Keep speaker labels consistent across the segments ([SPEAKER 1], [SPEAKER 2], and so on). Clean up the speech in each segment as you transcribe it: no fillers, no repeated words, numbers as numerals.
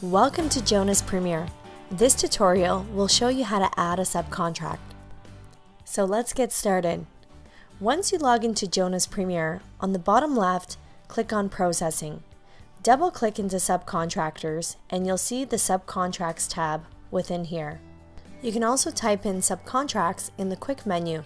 [SPEAKER 1] Welcome to Jonas Premier. This tutorial will show you how to add a subcontract. So let's get started. Once you log into Jonas Premier, on the bottom left, click on Processing. Double-click into Subcontractors and you'll see the Subcontracts tab within here. You can also type in Subcontracts in the quick menu.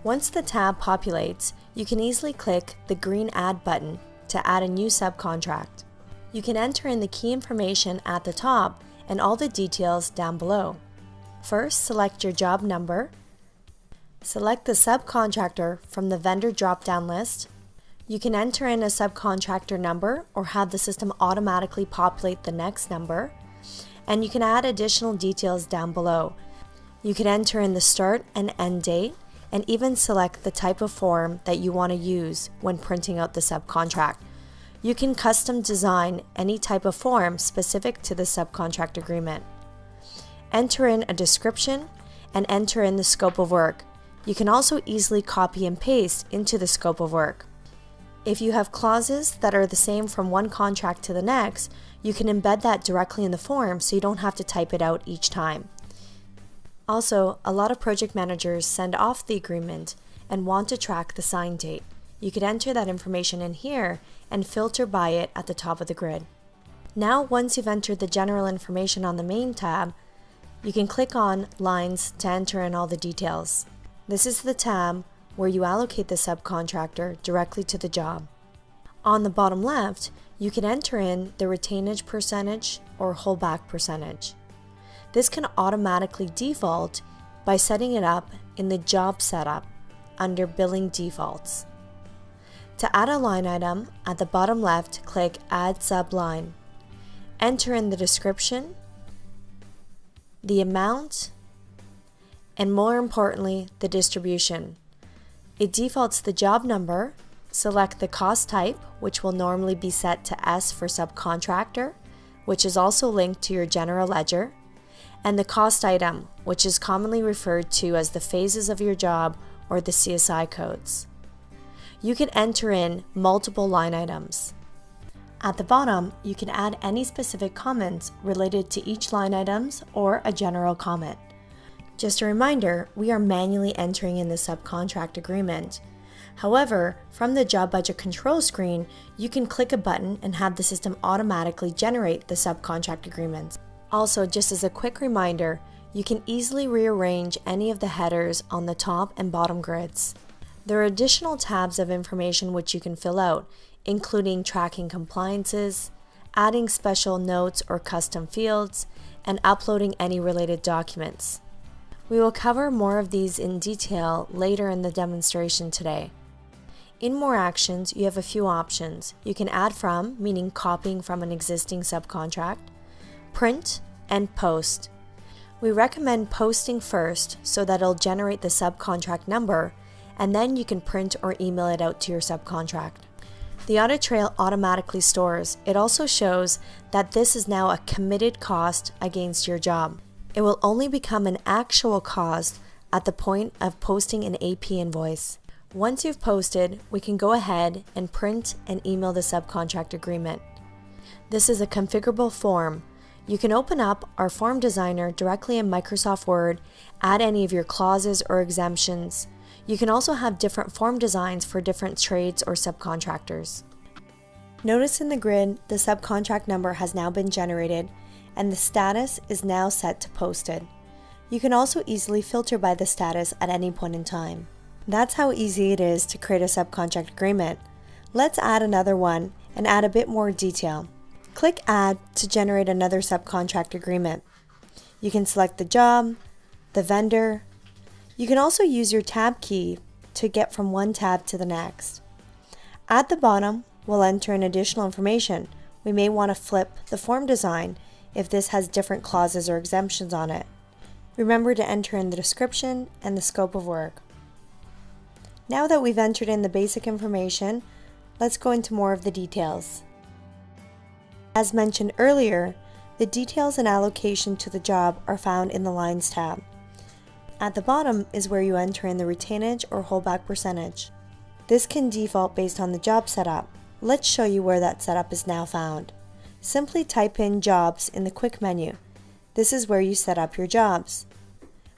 [SPEAKER 1] Once the tab populates, you can easily click the green Add button to add a new subcontract. You can enter in the key information at the top and all the details down below. First, select your job number. Select the subcontractor from the vendor drop-down list. You can enter in a subcontractor number or have the system automatically populate the next number. And you can add additional details down below. You can enter in the start and end date and even select the type of form that you want to use when printing out the subcontract. You can custom design any type of form specific to the subcontract agreement. Enter in a description and enter in the scope of work. You can also easily copy and paste into the scope of work. If you have clauses that are the same from one contract to the next, you can embed that directly in the form so you don't have to type it out each time. Also, a lot of project managers send off the agreement and want to track the sign date. You could enter that information in here and filter by it at the top of the grid. Now, once you've entered the general information on the main tab, you can click on Lines to enter in all the details. This is the tab where you allocate the subcontractor directly to the job. On the bottom left, you can enter in the retainage percentage or holdback percentage. This can automatically default by setting it up in the Job Setup under Billing Defaults. To add a line item, at the bottom left, click Add Subline. Enter in the description, the amount, and more importantly, the distribution. It defaults the job number. Select the cost type, which will normally be set to S for subcontractor, which is also linked to your general ledger, and the cost item, which is commonly referred to as the phases of your job or the CSI codes. You can enter in multiple line items. At the bottom, you can add any specific comments related to each line items or a general comment. Just a reminder, we are manually entering in the subcontract agreement. However, from the job budget control screen, you can click a button and have the system automatically generate the subcontract agreements. Also, just as a quick reminder, you can easily rearrange any of the headers on the top and bottom grids. There are additional tabs of information which you can fill out, including tracking compliances, adding special notes or custom fields, and uploading any related documents. We will cover more of these in detail later in the demonstration today. In More Actions, you have a few options. You can add from, meaning copying from an existing subcontract, print, and post. We recommend posting first so that it'll generate the subcontract number, and then you can print or email it out to your subcontract. The audit trail automatically stores. It also shows that this is now a committed cost against your job. It will only become an actual cost at the point of posting an AP invoice. Once you've posted, we can go ahead and print and email the subcontract agreement. This is a configurable form. You can open up our form designer directly in Microsoft Word, add any of your clauses or exemptions. You can also have different form designs for different trades or subcontractors. Notice in the grid, the subcontract number has now been generated and the status is now set to posted. You can also easily filter by the status at any point in time. That's how easy it is to create a subcontract agreement. Let's add another one and add a bit more detail. Click Add to generate another subcontract agreement. You can select the job, the vendor. You can also use your tab key to get from one tab to the next. At the bottom, we'll enter in additional information. We may want to flip the form design if this has different clauses or exemptions on it. Remember to enter in the description and the scope of work. Now that we've entered in the basic information, let's go into more of the details. As mentioned earlier, the details and allocation to the job are found in the Lines tab. At the bottom is where you enter in the retainage or holdback percentage. This can default based on the job setup. Let's show you where that setup is now found. simply type in Jobs in the quick menu. This is where you set up your jobs.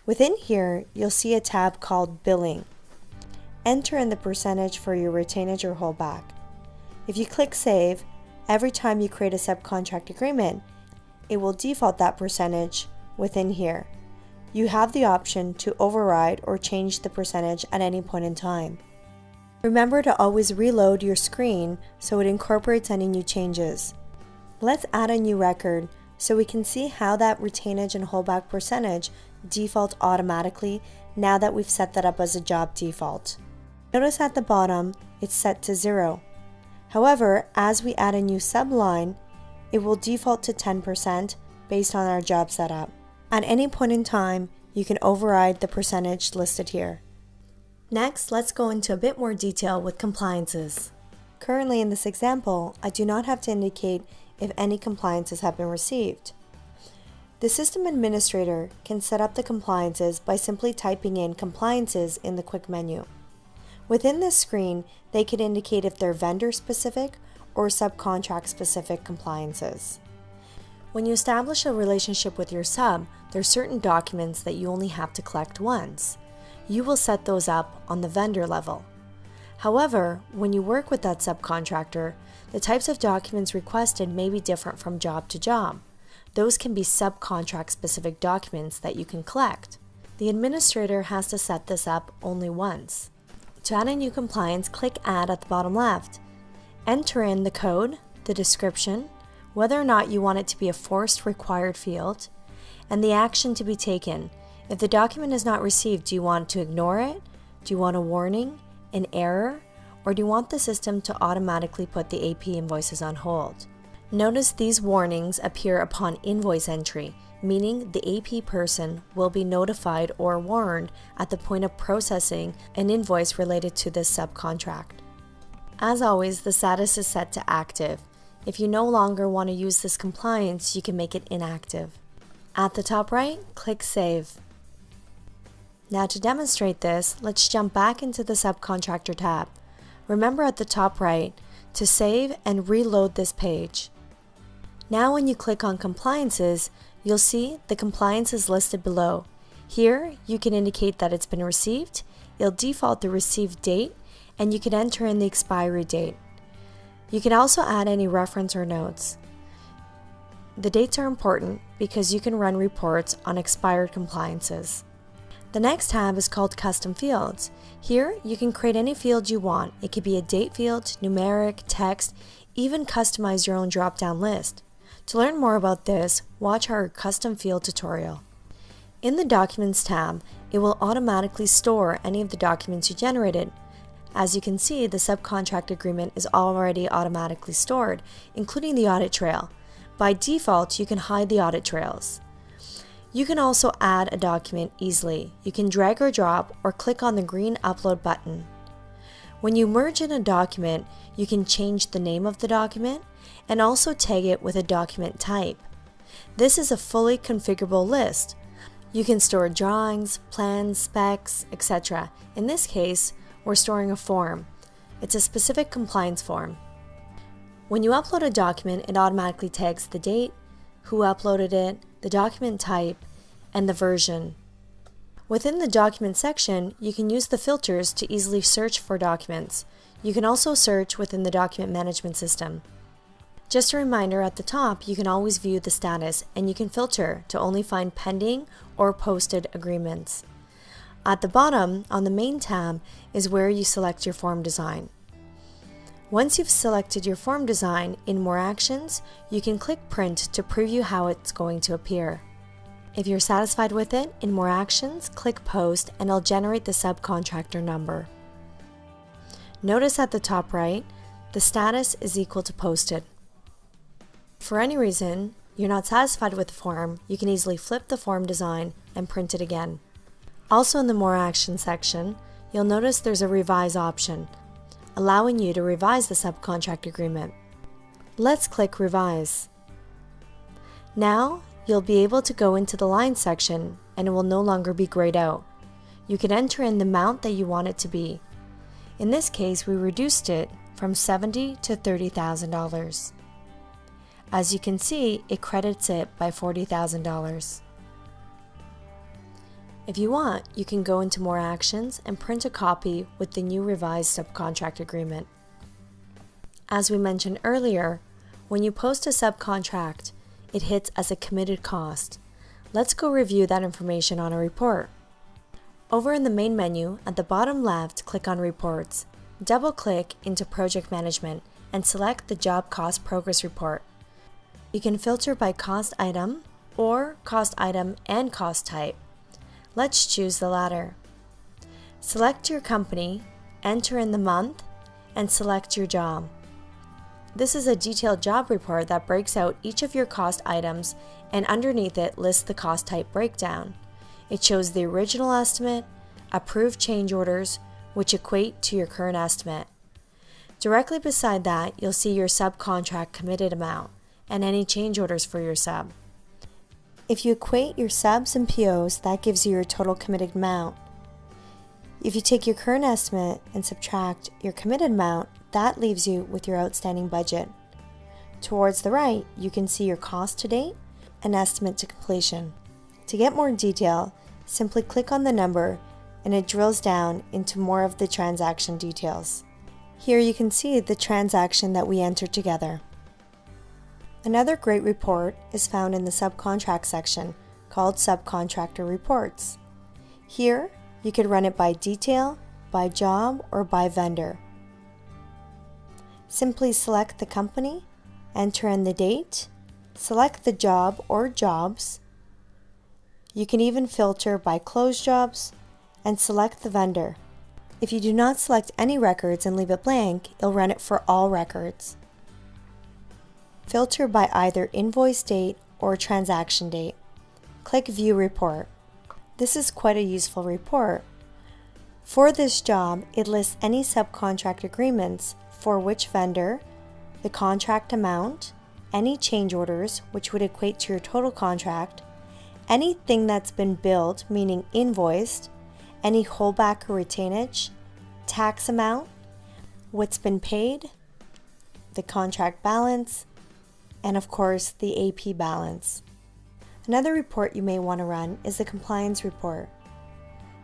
[SPEAKER 1] Within here, you'll see a tab called Billing. Enter in the percentage for your retainage or holdback. If you click Save, every time you create a subcontract agreement, it will default that percentage within here. You have the option to override or change the percentage at any point in time. Remember to always reload your screen so it incorporates any new changes. Let's add a new record so we can see how that retainage and holdback percentage default automatically now that we've set that up as a job default. Notice at the bottom it's set to 0. However, as we add a new subline, it will default to 10% based on our job setup. At any point in time, you can override the percentage listed here. Next, let's go into a bit more detail with compliances. Currently in this example, I do not have to indicate if any compliances have been received. The system administrator can set up the compliances by simply typing in compliances in the quick menu. Within this screen, they can indicate if they're vendor-specific or subcontract-specific compliances. When you establish a relationship with your sub, there are certain documents that you only have to collect once. You will set those up on the vendor level. However, when you work with that subcontractor, the types of documents requested may be different from job to job. Those can be subcontract-specific documents that you can collect. The administrator has to set this up only once. To add a new compliance, click Add at the bottom left. Enter in the code, the description, whether or not you want it to be a forced required field, and the action to be taken. If the document is not received, do you want to ignore it? Do you want a warning, an error, or do you want the system to automatically put the AP invoices on hold? Notice these warnings appear upon invoice entry, meaning the AP person will be notified or warned at the point of processing an invoice related to this subcontract. As always, the status is set to active. If you no longer want to use this compliance, you can make it inactive. At the top right, click Save. Now to demonstrate this, let's jump back into the Subcontractor tab. Remember at the top right to save and reload this page. Now when you click on Compliances, you'll see the compliances listed below. Here, you can indicate that it's been received, it'll default the received date, and you can enter in the expiry date. You can also add any reference or notes. The dates are important because you can run reports on expired compliances. The next tab is called Custom Fields. Here, you can create any field you want. It could be a date field, numeric, text, even customize your own drop-down list. To learn more about this, watch our custom field tutorial. In the Documents tab, it will automatically store any of the documents you generated. As you can see, the subcontract agreement is already automatically stored, including the audit trail. By default, you can hide the audit trails. You can also add a document easily. You can drag or drop or click on the green Upload button. When you merge in a document, you can change the name of the document and also tag it with a document type. This is a fully configurable list. You can store drawings, plans, specs, etc. In this case, we're storing a form. It's a specific compliance form. When you upload a document, it automatically tags the date, who uploaded it, the document type, and the version. Within the document section, you can use the filters to easily search for documents. You can also search within the document management system. Just a reminder, at the top, you can always view the status and you can filter to only find pending or posted agreements. At the bottom, on the main tab, is where you select your form design. Once you've selected your form design, in More Actions, you can click Print to preview how it's going to appear. If you're satisfied with it, in More Actions, click Post and it'll generate the subcontractor number. Notice at the top right, the status is equal to posted. If for any reason you're not satisfied with the form, you can easily flip the form design and print it again. Also in the More Actions section, you'll notice there's a Revise option, allowing you to revise the subcontract agreement. Let's click Revise. Now, you'll be able to go into the line section and it will no longer be grayed out. You can enter in the amount that you want it to be. In this case, we reduced it from $70,000 to $30,000. As you can see, it credits it by $40,000. If you want, you can go into more actions and print a copy with the new revised subcontract agreement. As we mentioned earlier, when you post a subcontract, it hits as a committed cost. Let's go review that information on a report. Over in the main menu, at the bottom left, click on Reports. Double-click into Project Management and select the Job Cost Progress Report. You can filter by cost item or cost item and cost type. Let's choose the latter. Select your company, enter in the month, and select your job. This is a detailed job report that breaks out each of your cost items, and underneath it lists the cost type breakdown. It shows the original estimate, approved change orders, which equate to your current estimate. Directly beside that, you'll see your subcontract committed amount and any change orders for your sub. If you equate your subs and POs, that gives you your total committed amount. If you take your current estimate and subtract your committed amount, that leaves you with your outstanding budget. Towards the right, you can see your cost to date and estimate to completion. To get more detail, simply click on the number and it drills down into more of the transaction details. Here you can see the transaction that we entered together. Another great report is found in the Subcontract section called Subcontractor Reports. Here, you could run it by detail, by job, or by vendor. Simply select the company, enter in the date, select the job or jobs. You can even filter by closed jobs and select the vendor. If you do not select any records and leave it blank, it'll run it for all records. Filter by either invoice date or transaction date. Click View Report. This is quite a useful report. For this job, it lists any subcontract agreements for which vendor, the contract amount, any change orders, which would equate to your total contract, anything that's been billed, meaning invoiced, any holdback or retainage, tax amount, what's been paid, the contract balance, and of course the AP balance. Another report you may want to run is the compliance report.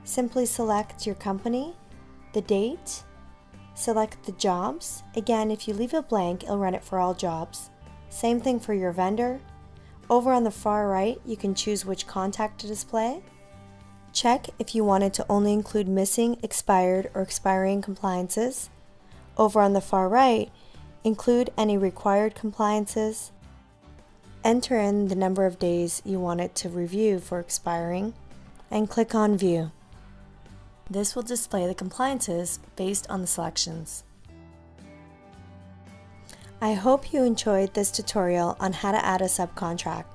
[SPEAKER 1] Simply select your company, the date, select the jobs. Again, if you leave it blank, it'll run it for all jobs. Same thing for your vendor. Over on the far right, you can choose which contact to display. Check if you wanted to only include missing, expired, or expiring compliances. Over on the far right, include any required compliances. Enter in the number of days you want it to review for expiring, and click on View. This will display the compliances based on the selections. I hope you enjoyed this tutorial on how to add a subcontract.